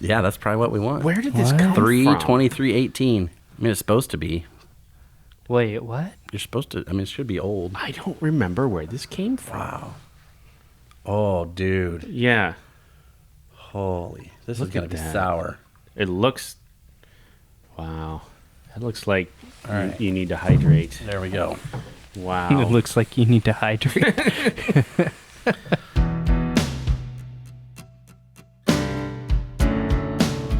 Yeah, that's probably what we want. Where did this come from? 3/23/18. I mean, it's supposed to be. Wait, what? You're supposed to. I mean, it should be old. I don't remember where this came from. Wow. Oh, dude. Yeah. Holy. This Look is going to at be that. sour. It looks... Wow. That looks like All right. you need to hydrate. There we go. Wow. It looks like you need to hydrate.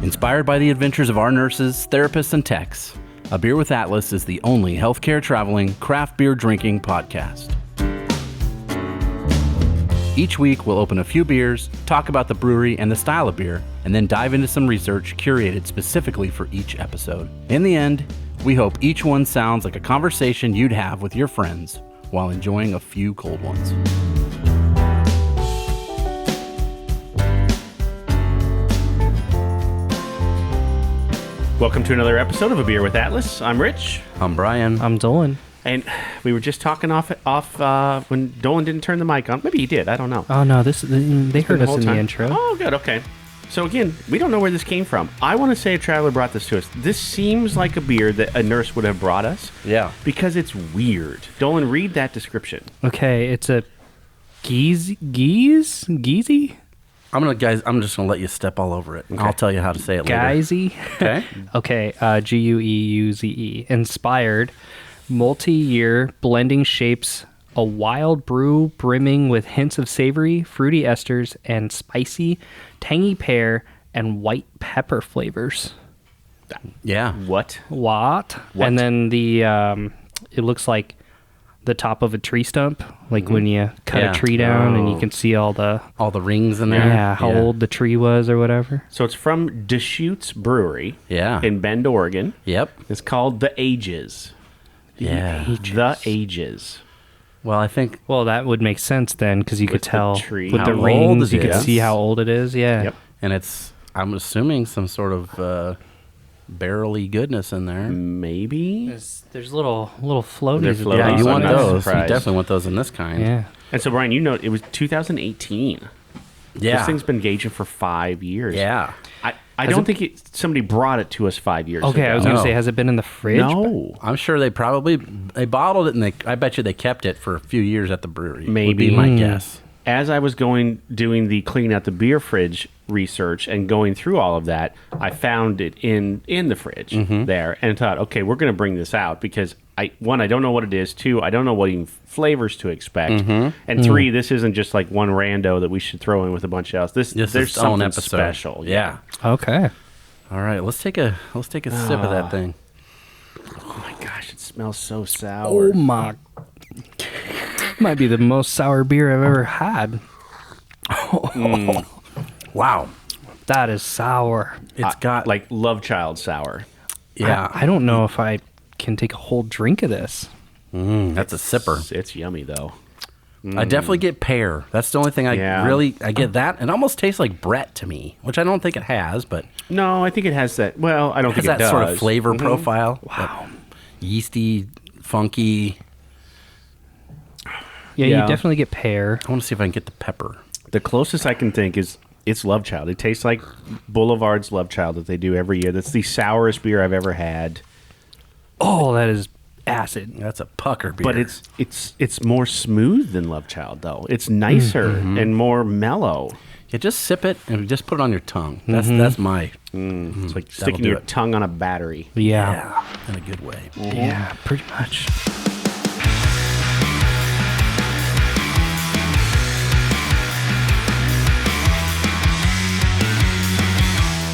Inspired by the adventures of our nurses, therapists, and techs, A Beer with Atlas is the only healthcare traveling, craft beer drinking podcast. Each week, we'll open a few beers, talk about the brewery and the style of beer, and then dive into some research curated specifically for each episode. In the end, we hope each one sounds like a conversation you'd have with your friends while enjoying a few cold ones. Welcome to another episode of A Beer with Atlas. I'm Rich. I'm Brian. I'm Dolan. And we were just talking off when Dolan didn't turn the mic on. Maybe he did. I don't know. Oh, no, they heard us in the intro. Oh, good. Okay. So, again, we don't know where this came from. I want to say a traveler brought this to us. This seems like a beer that a nurse would have brought us. Yeah. Because it's weird. Dolan, read that description. Okay, it's a Gueze? I'm just gonna let you step all over it. Okay. I'll tell you how to say it later. Gueze? Okay. Okay, Gueuze. Inspired, multi-year blending shapes a wild brew brimming with hints of savory, fruity esters, and spicy, tangy pear, and white pepper flavors. Yeah. What? What? And then the it looks like the top of a tree stump, like when you cut Yeah. a tree down and you Oh. can see all the All the rings in there. how old the tree was or whatever. So it's from Deschutes Brewery Yeah. in Bend, Oregon. Yep. It's called The Ages. Yeah. The Ages. Well, I think Well, that would make sense then, because you could With the tell tree. with the How old rings, it you could is. see how old it is. Yeah. Yep. and it's I'm assuming some sort of barrel-y goodness in there. Maybe. There's little floaties. They're at the floaties. Yeah, you I'm want not those. You surprised. definitely want those in this kind. Yeah. And so, Brian, you know, it was 2018. Yeah. This thing's been gauging for 5 years. Yeah. I don't think somebody brought it to us 5 years Okay, ago. I was going to No. say, has it been in the fridge? No. I'm sure they bottled it and I bet you they kept it for a few years at the brewery. Would Maybe. be my guess. As I was doing the cleaning out the beer fridge research and going through all of that, I found it in the fridge there and thought, okay, we're going to bring this out because I don't know what it is. 2, I don't know what even flavors to expect. And 3, this isn't just like one rando that we should throw in with a bunch of else. This There's is its own something episode. special. Yeah. Okay. All right, let's take a sip of that thing. Oh my gosh, it smells so sour. Oh my. Might be the most sour beer I've ever had. Wow. That is sour. It's got like Love Child sour. yeah. I don't know if I can take a whole drink of this. That's a sipper. It's yummy though. I definitely get pear. That's the only thing I get that. It almost tastes like Brett to me, which I don't think it has, but No, I think it has that. Well, I don't has think it that does. sort of flavor profile. Wow. That yeasty, funky. Yeah, Yeah. you definitely get pear. I want to see if I can get the pepper. The closest I can think is it's Love Child. It tastes like Boulevard's Love Child that they do every year. That's the sourest beer I've ever had. Oh, that is acid. That's a pucker beer. But it's more smooth than Love Child though. It's nicer and more mellow. Yeah, just sip it and just put it on your tongue. That's my It's like That'll sticking do your it. tongue on a battery. Yeah. in a good way. Yeah, pretty much.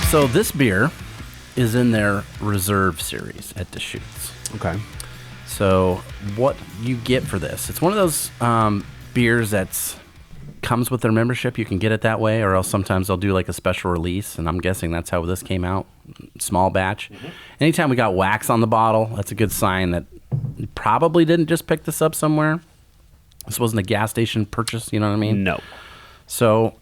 So this beer is in their reserve series at Deschutes. Okay. So what you get for this? It's one of those beers that's comes with their membership. You can get it that way, or else sometimes they'll do like a special release, and I'm guessing that's how this came out, small batch. Anytime we got wax on the bottle, that's a good sign that you probably didn't just pick this up somewhere. This wasn't a gas station purchase, you know what I mean? No. So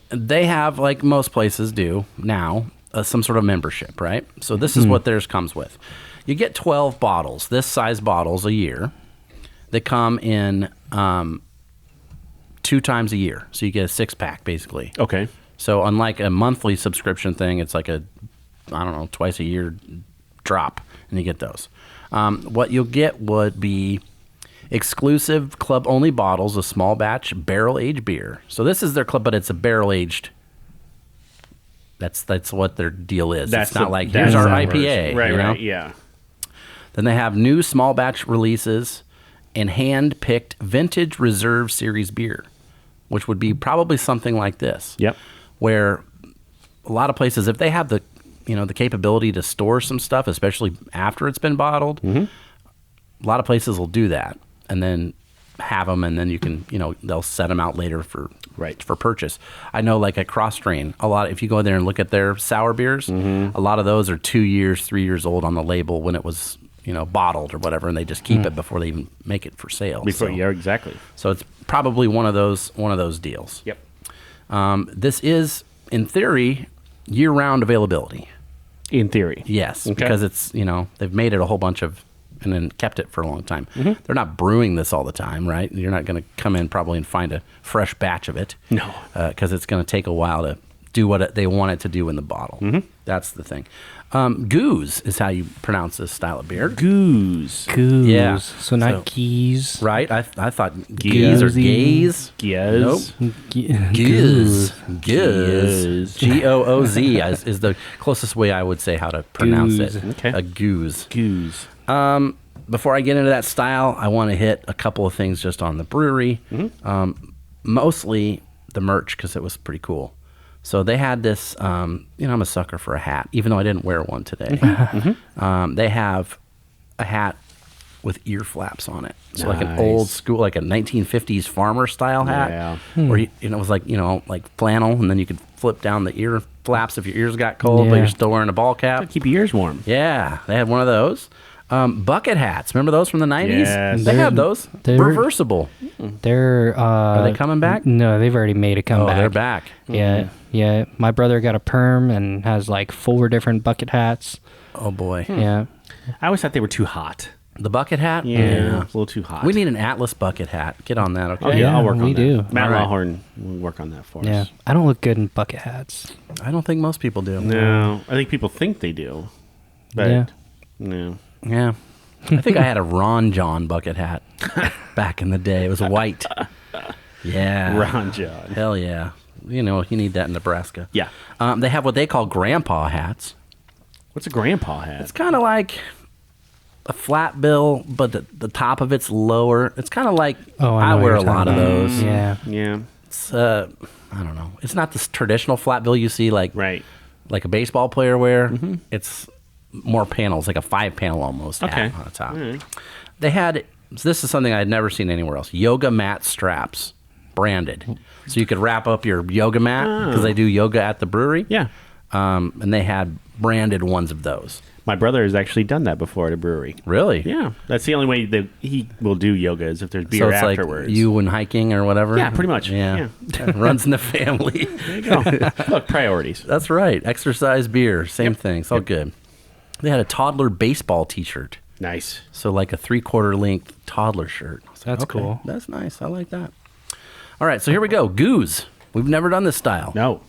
they have, like most places do now, some sort of membership, right? So this is what theirs comes with. You get 12 bottles, this size bottles a year. They come in 2 times a year. So you get a 6-pack, basically. Okay. So unlike a monthly subscription thing, it's like a, I don't know, twice a year drop, and you get those. What you'll get would be exclusive club-only bottles of small batch barrel-aged beer. So this is their club, but it's a barrel-aged. That's what their deal is. It's not like, here's our IPA. Right, you know? right, yeah. Then they have new small batch releases and hand-picked vintage reserve series beer, which would be probably something like this. Yep. Where a lot of places, if they have the capability to store some stuff, especially after it's been bottled, a lot of places will do that and then have them, and then you can, they'll set them out later for purchase. I know, like at Cross Strain, if you go there and look at their sour beers, a lot of those are 2 years, 3 years old on the label when it was, bottled or whatever, and they just keep it before they even make it for sale. Yeah, exactly. So it's probably one of those deals. Yep. This is, in theory, year-round availability. In theory. Yes, Okay. because it's, they've made it a whole bunch of, and then kept it for a long time. They're not brewing this all the time, right? You're not going to come in probably and find a fresh batch of it. No. Because it's going to take a while to do what they want it to do in the bottle. That's the thing. Gueze is how you pronounce this style of beer. Goose. Goose. Yeah. So not keys. Right? I thought Gueze or gaze. Gueze. Nope. Gueze. Gueze. G-O-O-Z is the closest way I would say how to pronounce Gueze. it. Okay. A goose. Goose. Before I get into that style, I want to hit a couple of things just on the brewery. Mostly the merch, because it was pretty cool. So they had this, I'm a sucker for a hat, even though I didn't wear one today. They have a hat with ear flaps on it. So like an old school, like a 1950s farmer style hat. Yeah. Where, it was like, like flannel, and then you could flip down the ear flaps if your ears got cold, but Yeah. you're still wearing a ball cap. Keep your ears warm. Yeah, they had one of those. Bucket hats. Remember those from the 90s? Yes. They have those. they're- Reversible. They're Are they coming back? No, they've already made a comeback. Oh, they're back. Yeah. My brother got a perm and has like 4 different bucket hats. Oh, boy. Yeah. I always thought they were too hot. The bucket hat? Yeah. A little too hot. We need an Atlas bucket hat. Get on that, okay? Oh, yeah, Yeah, I'll work on we that. do. Matt All right. Lawhorn will work on that for Yeah. us. I don't look good in bucket hats. I don't think most people do. No, I think people think they do. But Yeah. no. Yeah. I think I had a Ron John bucket hat back in the day. It was white. Yeah. Ron John. Hell yeah. You need that in Nebraska. Yeah. They have what they call grandpa hats. What's a grandpa hat? It's kind of like a flat bill, but the top of it's lower. It's kind of like Oh, I I know what wear you're a lot of talking about. those. Yeah. Yeah. It's I don't know. It's not this traditional flat bill you see like Right. like a baseball player wear. It's more panels, like a 5-panel almost hat Okay. on the top. All right. They had this is something I had never seen anywhere else. Yoga mat straps, branded, so you could wrap up your yoga mat because they do yoga at the brewery. Yeah. And they had branded ones of those. My brother has actually done that before at a brewery. Really? Yeah. That's the only way that he will do yoga is if there's beer So it's afterwards. like you and hiking or whatever. Yeah, pretty much. Yeah, runs in the family. There you go. Look, priorities. That's right. Exercise, beer, same thing. It's all good. They had a toddler baseball T-shirt. Nice. So like a 3/4 length toddler shirt. I was like, That's cool. That's nice. I like that. All right, so here we go. Gueze. We've never done this style. No.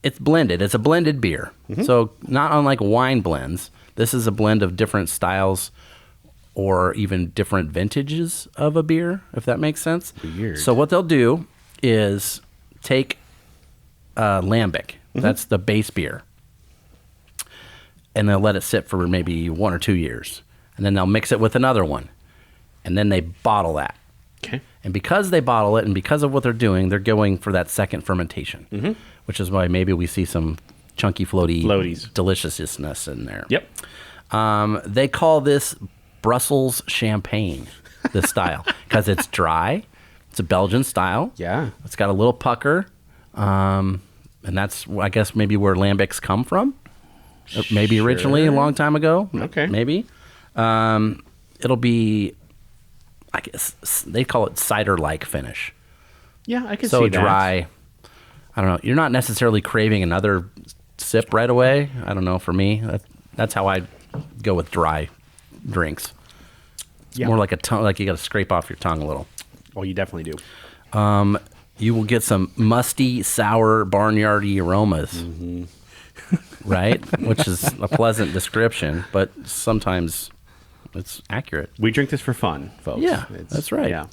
It's blended. It's a blended beer. So not unlike wine blends, this is a blend of different styles or even different vintages of a beer, if that makes sense. Weird. So what they'll do is take Lambic. That's the base beer. And they'll let it sit for maybe 1 or 2 years. And then they'll mix it with another one. And then they bottle that. Okay. And because they bottle it and because of what they're doing, they're going for that second fermentation, which is why maybe we see some chunky, Floaties. deliciousness in there. Yep. They call this Brussels champagne, this style, because it's dry. It's a Belgian style. Yeah. It's got a little pucker. And that's, I guess, maybe where lambics come from. Or maybe originally a long time ago. Okay. Maybe. It'll be, I guess, they call it cider-like finish. Yeah, I can So see that. dry. I don't know. You're not necessarily craving another sip right away. I don't know. For me, that's how I go with dry drinks. It's Yeah. more like a tongue, like you got to scrape off your tongue a little. Oh, you definitely do. you will get some musty, sour, barnyardy aromas. Right? Which is a pleasant description, but sometimes it's accurate. We drink this for fun, folks. Yeah, that's right. Yeah.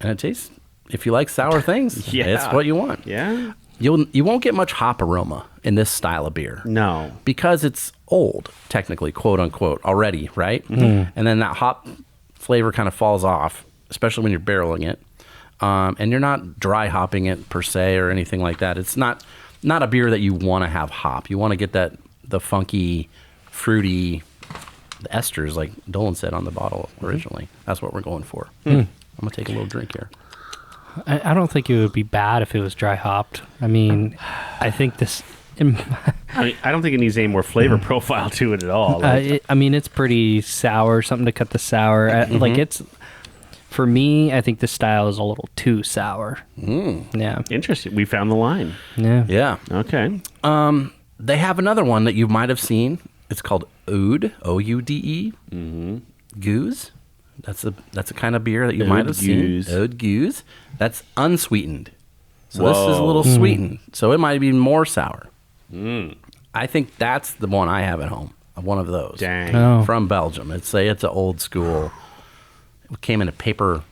And it tastes, if you like sour things, Yeah. it's what you want. Yeah? You won't get much hop aroma in this style of beer. No. Because it's old, technically, quote unquote, already, right? And then that hop flavor kind of falls off, especially when you're barreling it. And you're not dry hopping it per se or anything like that. It's not a beer that you want to have hop. You want to get the funky, fruity, the esters, like Dolan said on the bottle originally. That's what we're going for. I'm going to take a little drink here. I don't think it would be bad if it was dry hopped. I mean, I think this. I mean, I don't think it needs any more flavor profile to it at all. Like, I mean, it's pretty sour. Something to cut the sour. Like it's. For me, I think the style is a little too sour. Yeah. interesting. We found the line. Yeah. Yeah. Okay. They have another one that you might have seen. It's called Oude, O-U-D-E. Gueze. That's a kind of beer that you might have Gueze. seen. Oude Gueze. That's unsweetened. So this is a Whoa. little sweetened. So it might be more sour. I think that's the one I have at home. One of those. Dang. Oh. From Belgium. It's an old school. It came in a paper.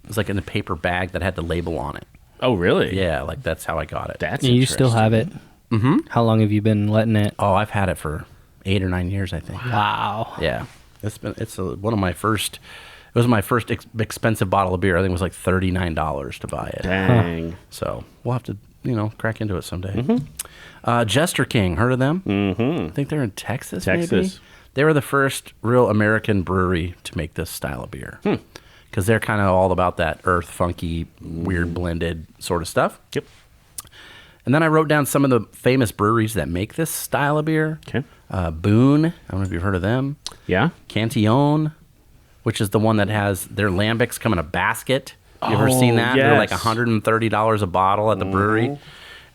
It was like in a paper bag that had the label on it. Oh, really? Yeah, like that's how I got it. That's You still have it. Mm-hmm. How long have you been letting it? Oh, I've had it for 8 or 9 years, I think. Wow. Yeah, one of my first. It was my first expensive bottle of beer. I think it was like $39 to buy it. Dang. So we'll have to crack into it someday. Jester King, heard of them? I think they're in Texas. Maybe? Texas. They were the first real American brewery to make this style of beer. Because they're kind of all about that earth, funky, weird blended sort of stuff. Yep. And then I wrote down some of the famous breweries that make this style of beer. Okay. Boone, I don't know if you've heard of them. Yeah. Cantillon, which is the one that has their lambics come in a basket. You ever seen that? They're like yes. $130 a bottle at the brewery.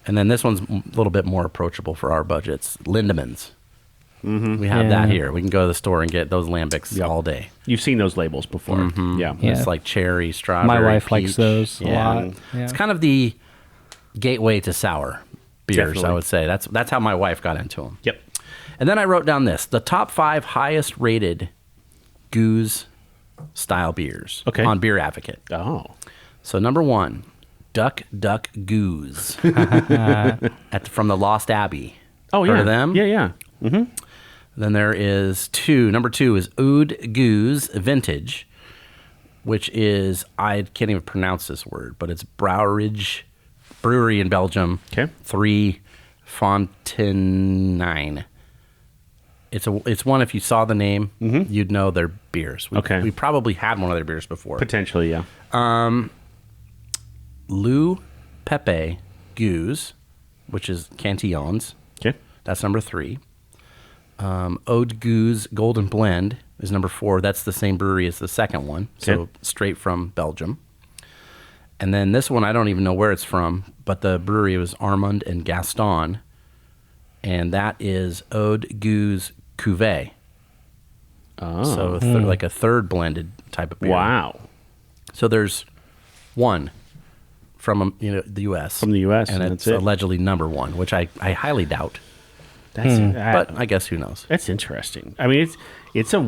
And then this one's a little bit more approachable for our budgets. Lindemans. We have that here. We can go to the store and get those lambics all day. You've seen those labels before. Yeah. Yeah. It's like cherry, strawberry, My wife likes peach. those a lot. Yeah. It's kind of the gateway to sour beers, Definitely. I would say. That's how my wife got into them. Yep. And then I wrote down the top 5 highest rated Gueze style beers on Beer Advocate. Oh. So number 1, Duck Gueze from the Lost Abbey. Oh, yeah. Heard of them? Yeah, yeah. Then there is number 2 is Oude Gueze Vintage, which is, I can't even pronounce this word, but it's Brouwerij Brewery in Belgium. Okay. 3 Fontenine. It's one, if you saw the name, you'd know their beers. We probably had one of their beers before. Potentially, yeah. Lou Pepe Gueze, which is Cantillon's. Okay. That's number 3. Oude Gueze Golden Blend is number 4. That's the same brewery as the second one, so straight from Belgium. And then this one, I don't even know where it's from, but the brewery was Armand and Gaston, and that is Oude Gueze Cuvée. Oh. So like a third blended type of beer. Wow. So there's one from the U.S. From the U.S., and and it's that's it. allegedly number 1, which I highly doubt. That's But I guess who knows? that's interesting. I mean, it's a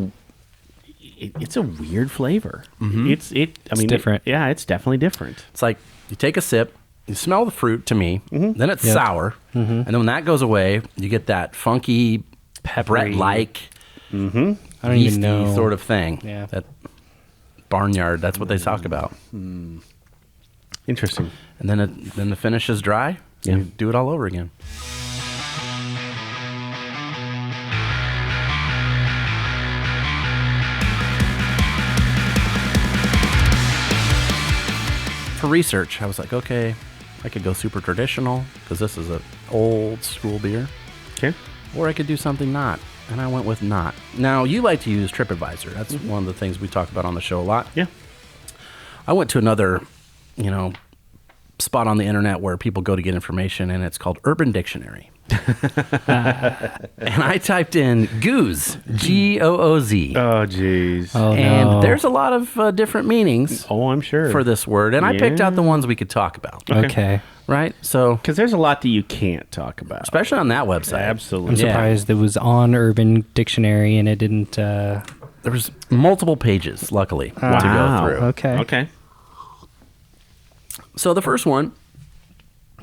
weird flavor. It's different. It's definitely different. It's like you take a sip, you smell the fruit to me, then it's sour, and then when that goes away, you get that funky, Brett-like, I don't even yeasty know. sort of thing. Yeah. That barnyard, that's what they talk about. Interesting. And then the finish is dry, and you do it all over again. For research, I was like, okay, I could go super traditional because this is an old school beer, Okay. or I could do something not, and I went with not. Now, you like to use TripAdvisor. That's one of the things we talk about on the show a lot. Yeah. I went to another, spot on the internet where people go to get information, and it's called Urban Dictionary. And I typed in Gueze, Gooz. Oh, jeez. Oh, And no. there's a lot of different meanings Oh, I'm sure. for this word. And I picked out the ones we could talk about. Okay. Right? So, Because there's a lot that you can't talk about. especially on that website. Absolutely. I'm surprised it was on Urban Dictionary and it didn't. There was multiple pages, luckily, to go through. Okay. Okay. So the first one,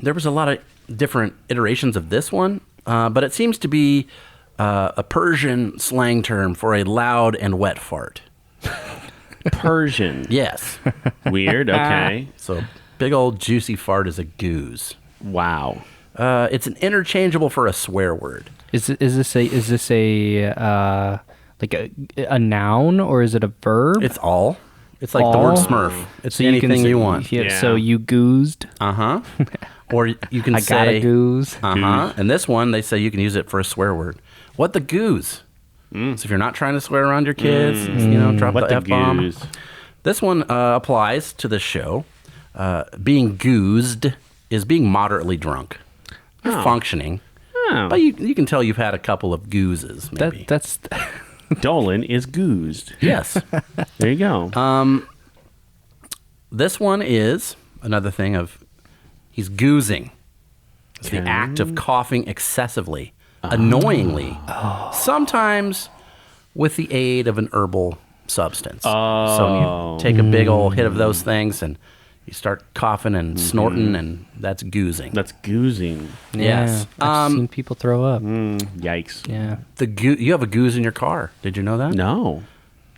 there was a lot of different iterations of this one, but it seems to be a Persian slang term for a loud and wet fart. Persian. Yes. Weird. Okay. So big old juicy fart is a goose. Wow. It's an interchangeable for a swear word. Is this a like a noun or is it a verb? It's all. It's like the word All? Smurf. It's So anything say- you want. Yeah, Yeah. So you goozed. Or you can I say got a goose. And this one, they say you can use it for a swear word. What the goose? So if you're not trying to swear around your kids, drop What the the F-bomb. goose? This one applies to this show. Being goozed is being moderately drunk. You're Oh. functioning. Oh. But you can tell you've had a couple of goozes, maybe. That's Dolan is goozed. Yes. There you go. This one is another thing of he's goozing. It's the Okay. act of coughing excessively, annoyingly, sometimes with the aid of an herbal substance. So you take a big old hit of those things and you start coughing and snorting, and that's goozing. That's goozing. Yes. I've seen people throw up. Yikes. Yeah. You have a gooze in your car. Did you know that? No.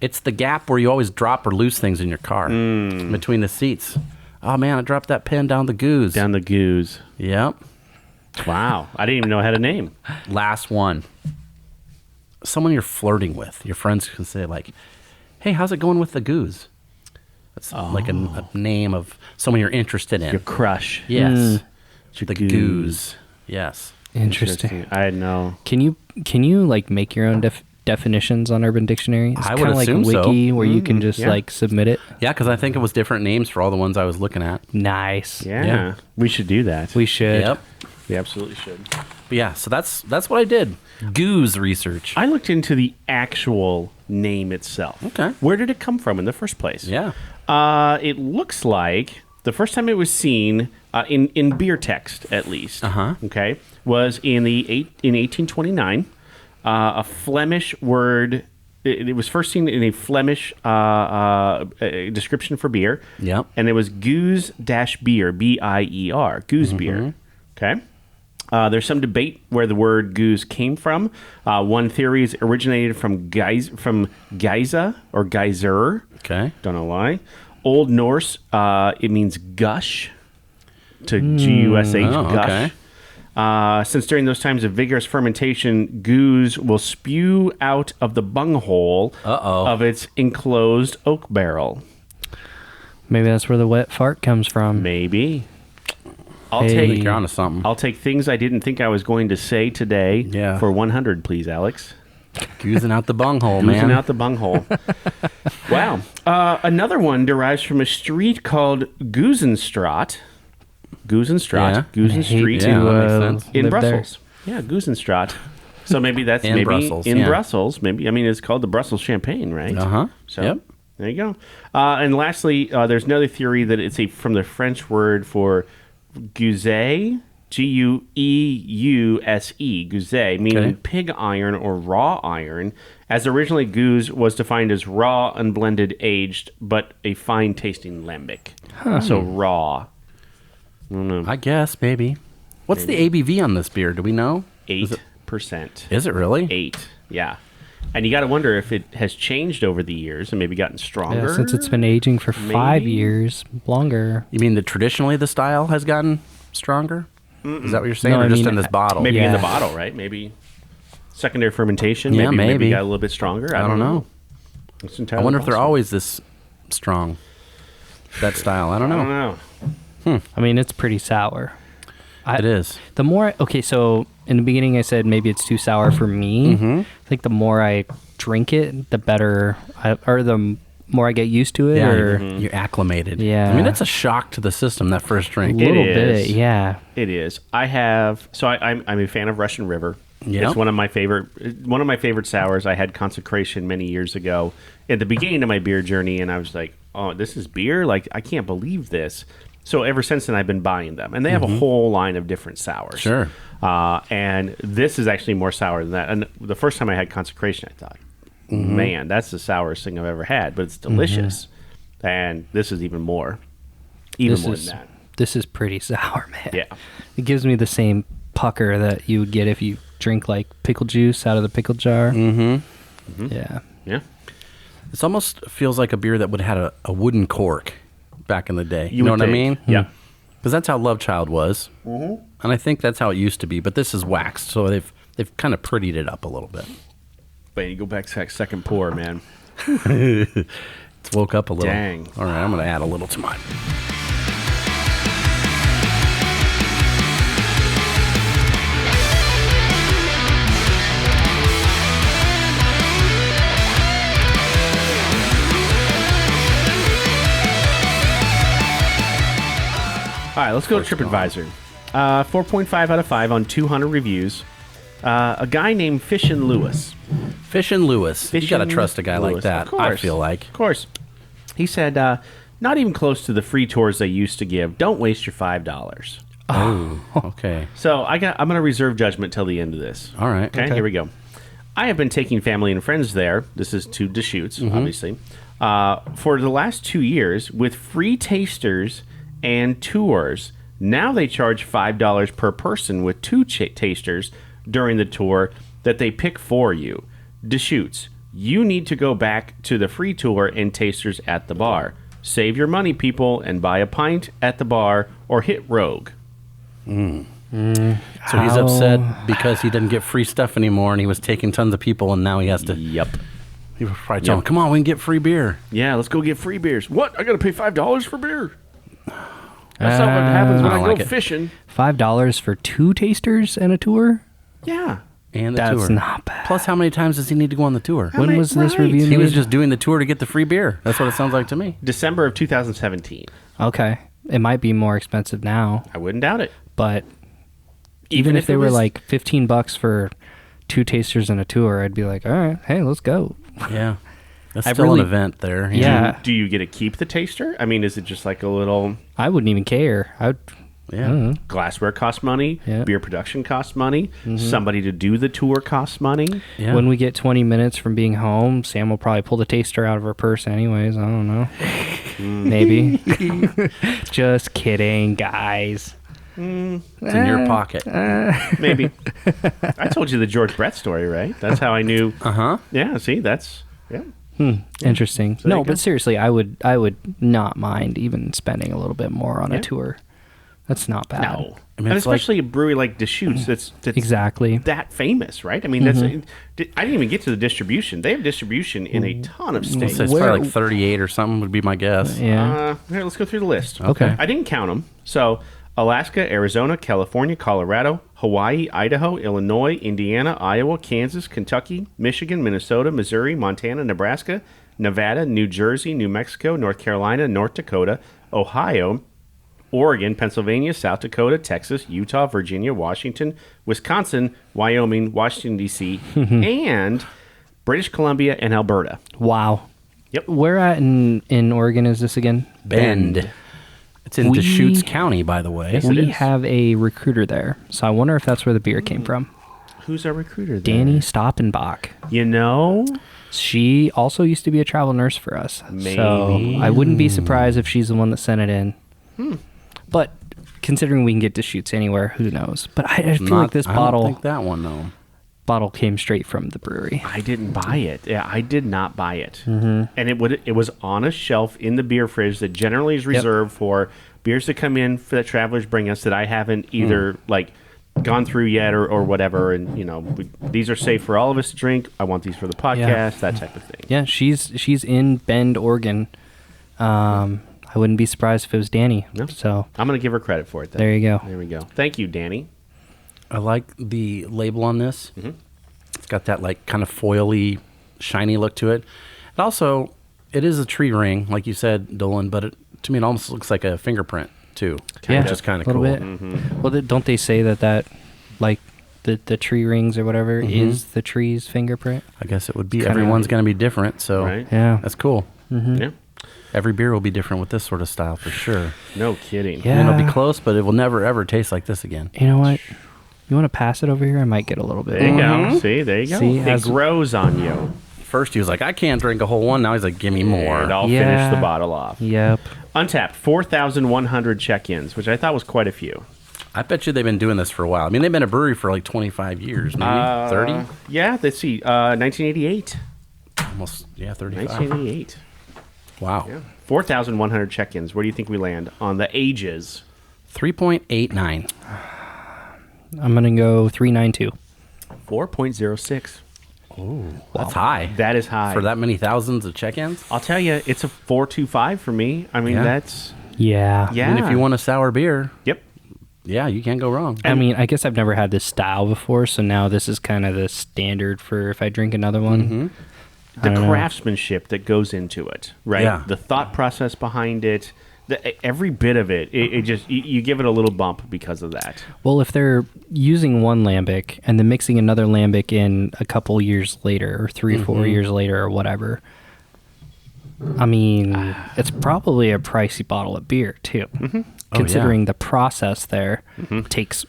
It's the gap where you always drop or lose things in your car between the seats. Oh man, I dropped that pen down the goose. Down the goose. Yep. Wow. I didn't even know it had a name. Last one. Someone you're flirting with. Your friends can say like, "Hey, how's it going with the goose?" That's like a name of someone you're interested in. Your crush. Yes. Your The goose. goose. Yes. Interesting. I know. Can you like make your own definitions on Urban Dictionary? It's I would kinda like assume so. Wiki where you can just yeah. like submit it. Yeah, because I think it was different names for all the ones I was looking at. Nice. Yeah. Yeah. We should do that. We should. Yep. We absolutely should. But yeah, so that's what I did. Goose research. I looked into the actual name itself. Okay. Where did it come from in the first place? Yeah. It looks like the first time it was seen in beer text, at least. Okay, was in 1829. A Flemish word. It was first seen in a Flemish description for beer. Yep. And it was Gueze-Bier, B-I-E-R, Goose beer. Okay. There's some debate where the word goose came from. One theory is originated from Gueze or geyser. Okay. Don't know why. Old Norse, it means gush. To G-U-S-H, Oh, gush. okay. Since during those times of vigorous fermentation, goose will spew out of the bunghole of its enclosed oak barrel. Maybe that's where the wet fart comes from. Maybe. I'll Hey. I think take you're onto something. I'll take things I didn't think I was going to say today Yeah. for 100, please, Alex. Goozing out the bunghole, Oozing man. out the bunghole. Wow. Another one derives from a street called Guzenstraat. Guzen I hate Street Yeah, to, that makes sense. in live there. Brussels. Yeah, Guzenstraat. So maybe that's In maybe Brussels, in yeah. Brussels. Maybe, I mean, it's called the Brussels Champagne, right? Uh-huh. So Yep. there you go. And lastly, there's another theory that it's from the French word for Gueze, Gueuse, Gueze, meaning Okay. pig iron or raw iron, as originally Gueze was defined as raw, unblended, aged, but a fine-tasting lambic. So raw. I don't know. I guess, maybe. What's the ABV on this beer? Do we know? 8%. Is it really? 8, yeah. And you got to wonder if it has changed over the years and maybe gotten stronger. Yeah, since it's been aging for 5 Maybe. years, longer. You mean that traditionally the style has gotten stronger? Is that what you're saying? No, or I just mean, in this bottle? Maybe in the Yeah. bottle, right? Maybe secondary fermentation. Yeah, maybe maybe. got a little bit stronger. I don't know. It's I entirely wonder if they're possible. always this strong. That style. I don't I know. don't know. I mean, it's pretty sour. It is. The more, okay, so in the beginning I said maybe it's too sour for me. Mm-hmm. I think the more I drink it, the better, or the more I get used to it, Yeah, or you're acclimated. Yeah. I mean, it's a shock to the system, that first a drink. little It bit. is. Yeah. It is. I'm a fan of Russian River. Yep. It's one of my favorite sours. I had Consecration many years ago at the beginning of my beer journey, and I was like, oh, this is beer? Like, I can't believe this. So ever since then, I've been buying them, and they have a whole line of different sours. Sure. And this is actually more sour than that. And the first time I had Consecration, I thought, man, that's the sourest thing I've ever had, but it's delicious. And this is even more. Even more than that. This is pretty sour, man. Yeah. It gives me the same pucker that you would get if you drink like pickle juice out of the pickle jar. Yeah. Yeah. This almost feels like a beer that would have had a wooden cork back in the day. You know would what I think. mean? Yeah. Because that's how Love Child was. And I think that's how it used to be. But this is waxed, so they've kind of prettied it up a little bit. But you go back to that second pour, man. It's woke up a little. Dang. All right, I'm going to add a little to mine. All right, let's go to TripAdvisor. 4.5 out of 5 on 200 reviews. A guy named Fishin' Lewis. Fishin' Lewis. You got to Fishin' trust a guy like Lewis. that, Of I course. feel like. Of course. He said, not even close to the free tours they used to give. Don't waste your $5. Oh, okay. So I'm going to reserve judgment till the end of this. All right. Okay, here we go. I have been taking family and friends there. This is to Deschutes, obviously. For the last 2 years with free tasters and tours. Now they charge $5 per person with 2 tasters during the tour that they pick for you. Deschutes, you need to go back to the free tour and tasters at the bar. Save your money, people, and buy a pint at the bar or hit Rogue. So he's upset because he didn't get free stuff anymore, and he was taking tons of people, and now he has to. Yep. He was probably telling, "Come on, we can get free beer." Yeah, let's go get free beers. What? I got to pay $5 for beer? That's not what happens when I I don't go like it. fishing. $5 for 2 tasters and a tour? Yeah. And the That's tour. not bad. Plus, how many times does he need to go on the tour? When was this right. review He was made? just doing the tour to get the free beer. That's what it sounds like to me. December of 2017. Okay. It might be more expensive now, I wouldn't doubt it. but even if they it were was- like $15 for 2 tasters and a tour, I'd be like, all right, hey, let's go. Yeah, that's I've still really- an event there. you Yeah. know? Do you get to keep the taster? I mean, is it just like a little I wouldn't even care. yeah. glassware costs money? Yeah. Beer production costs money? Somebody to do the tour costs money? Yeah. When we get 20 minutes from being home, Sam will probably pull the taster out of her purse anyways. I don't know. Maybe. Just kidding, guys. It's in your pocket. Maybe. I told you the George Brett story, right? That's how I knew. Uh-huh. Yeah, see, that's... Yeah. Interesting. there you No, go. but seriously, I would not mind even spending a little bit more on Yeah. a tour. That's not bad. No. I mean, and it's like- especially a brewery like Deschutes that's Exactly. that famous, right? I mean, that's... I didn't even get to the distribution. They have distribution in a ton of states. So it's Where- probably like 38 or something would be my guess. Yeah. Here, let's go through the list. Okay. I didn't count them. So, Alaska, Arizona, California, Colorado, Hawaii, Idaho, Illinois, Indiana, Iowa, Kansas, Kentucky, Michigan, Minnesota, Missouri, Montana, Nebraska, Nevada, New Jersey, New Mexico, North Carolina, North Dakota, Ohio, Oregon, Pennsylvania, South Dakota, Texas, Utah, Virginia, Washington, Wisconsin, Wyoming, Washington, D.C., and British Columbia and Alberta. Wow. Yep. Where at in Oregon is this again? Bend. It's in We- Deschutes County, by the way. Yes, it We is. have a recruiter there, so I wonder if that's where the beer came from. Who's our recruiter there? Dani Stoppenbach. You know? She also used to be a travel nurse for us. So Maybe. I wouldn't be surprised if she's the one that sent it in. But considering we can get Deschutes anywhere, who knows? But I feel like this I don't bottle think that one, though. bottle came straight from the brewery. I didn't buy it. Yeah, I did not buy it. And it was on a shelf in the beer fridge that generally is reserved for beers that come in for that travelers bring us that I haven't either like gone through yet or whatever. And you know, these are safe for all of us to drink. I want these for the podcast, that type of thing. Yeah, she's in Bend, Oregon. I wouldn't be surprised if it was Dani. No. So I'm gonna give her credit for it. Then. there you go. There we go. Thank you, Dani. I like the label on this. It's got that like kind of foily, shiny look to it. It also it is a tree ring, like you said, Dolan, but to me it almost looks like a fingerprint too. Yeah, which is kind of a cool. little bit. Well, don't they say that like the tree rings or whatever is the tree's fingerprint? I guess it would be. Kinda Everyone's going to be different, so Right. Yeah. that's cool. Yeah. Every beer will be different with this sort of style for sure. No kidding. Yeah. And it'll be close, but it will never ever taste like this again. You know what? You want to pass it over here? I might get a little bit. There you go. See, there you go. See, it as- grows on you. First he was like, I can't drink a whole one. Now he's like, give me more. And I'll Yeah. finish the bottle off. Yep. Untapped, 4,100 check-ins, which I thought was quite a few. I bet you they've been doing this for a while. I mean, they've been a brewery for like 25 years, maybe 30? Yeah, let's see. 1988. Almost, 35. 1988. Wow. Yeah. 4,100 check-ins. Where do you think we land on the ages? 3.89. I'm going to go 392. 4.06. That's high. That is high. For that many thousands of check-ins? I'll tell you, it's a 4.25 for me. I mean, Yeah. that's... Yeah. Yeah. I mean, if you want a sour beer, Yep. yeah, you can't go wrong. I mean, I guess I've never had this style before, so now this is kind of the standard for if I drink another one. The I don't know. craftsmanship that goes into it, right? Yeah. The thought process behind it, every bit of it, it just, you give it a little bump because of that. Well, if they're using one lambic and then mixing another lambic in a couple years later, or 3 or 4 years later, or whatever, I mean, it's probably a pricey bottle of beer too. Considering the process there takes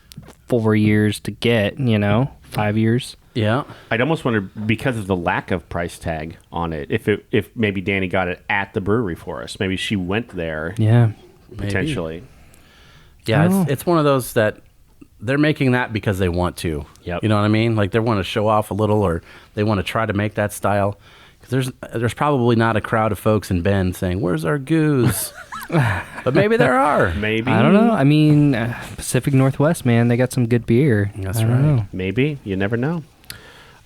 4 years to get, 5 years. Yeah. I'd almost wonder, because of the lack of price tag on it, if maybe Dani got it at the brewery for us. Maybe she went there Yeah. potentially. Yeah, Oh. it's one of those that they're making that because they want to. Yep. You know what I mean? Like they want to show off a little, or they want to try to make that style. 'Cause there's probably not a crowd of folks in Bend saying, "Where's our Gueze?" But maybe there are. Maybe. I don't know. I mean, Pacific Northwest, man, they got some good beer. That's I don't right. know. Maybe. You never know.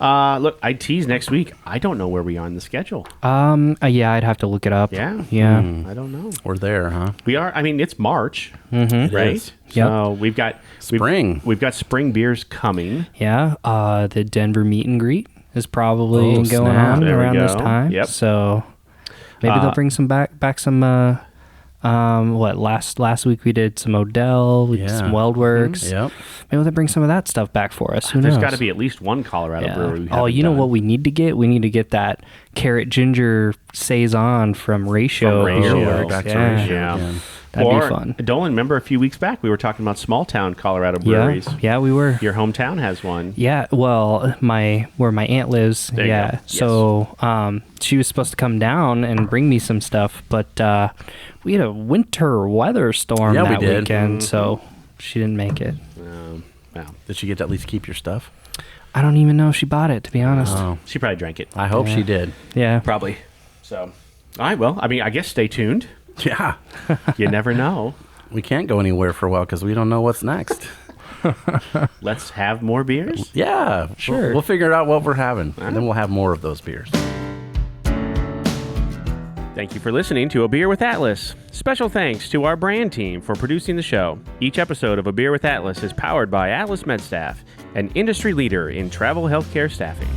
Look, I tease next week. I don't know where we are in the schedule. Yeah, I'd have to look it up. Yeah. Yeah. I don't know. We're there, huh? We are. I mean, it's March, It right? is. Yep. So we've got Spring. We've got spring beers coming. Yeah. The Denver meet and greet is probably Oh, going snap. on There we around this go. time. Yep. So maybe they'll bring some back some. Last week we did some Odell, we did Yeah. some Weldworks. Yep. Maybe they'll bring some of that stuff back for us. Who There's knows? got to be at least one Colorado Yeah. brewery. we Oh, haven't you know done. what we need to get? We need to get that carrot ginger saison from Ratio. From Ratio. Beer Works. Back to Yeah. Ratio Yeah. again. That'd Or, be fun. Dolan, remember a few weeks back we were talking about small town Colorado Yeah, breweries. yeah, we were. Your hometown has one. Yeah, well, where my aunt lives. There you Yeah, go. Yes. so she was supposed to come down and bring me some stuff, but we had a winter weather storm Yeah, we that did. weekend, so she didn't make it. Wow. Did she get to at least keep your stuff? I don't even know if she bought it, to be honest. Oh, She probably drank it. I hope she did. Yeah, Probably. So, all right. Well, I mean, I guess stay tuned. Yeah. You never know. We can't go anywhere for a while because we don't know what's next. Let's have more beers. Yeah, Sure. We'll figure out what we're having, and then we'll have more of those beers. Thank you for listening to A Beer with Atlas. Special thanks to our brand team for producing the show. Each episode of A Beer with Atlas is powered by Atlas MedStaff, an industry leader in travel healthcare staffing.